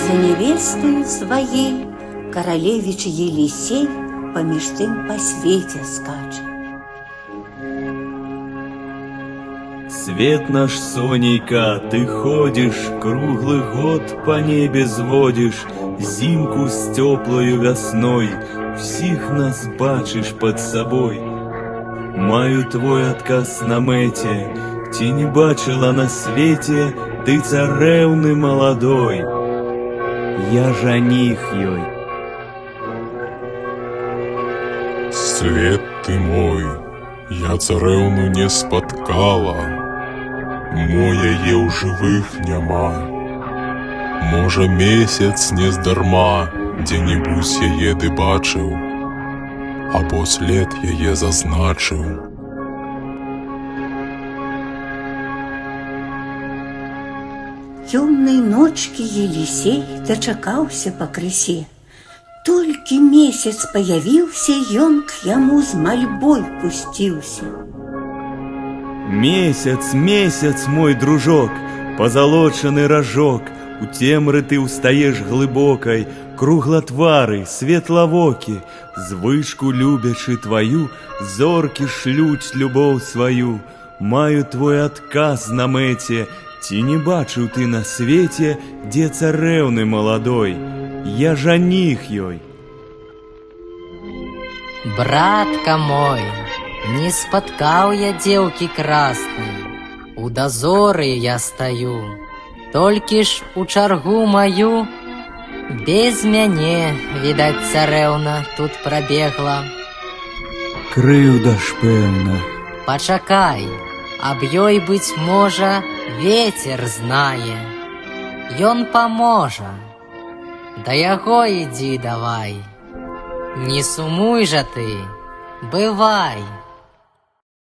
за невестою своей королевич Елисей помеж тым по свете скаче. Свет наш, Сонейка, ты ходишь, круглый год по небе зводишь, зимку с теплою весной, всіх нас бачиш под собой. Маю твой отказ на мете, ти не бачила на свете, ты царевны молодой. Я жаних ёй. Свет ты мой, я царевну не спаткала, мо яе ў жывых няма. Можа, месяц нездарма дзе-небудзь яе ды бачыў, або след яе зазначыў. Темной ночки Елисей дочакаўся пакрысе. Толькі месяц появился, ён к яму з мольбой пусціўся. Месяц, месяц, мой дружок, позолоченый рожок, у темры ты устаешь глыбокай, круглотвары, светловоки, звычку любячы твою, зорки шлють любоў свою. Маю твой отказ на мэце, ці не бачыў ты на свете, дзе царэўны маладой. Я жаних ёй. Братка мой, не спаткаў я дзеўкі краснай, у дозоры я стаю, толькі ж у чаргу маю без мяне, відаць, царэўна тут прабегла. Крыўда ж пэўна. Пачакай, аб ёй, быць можа, ветер знае. Ён паможа. Да яго ідзі давай. Не сумуй жа ты, бывай.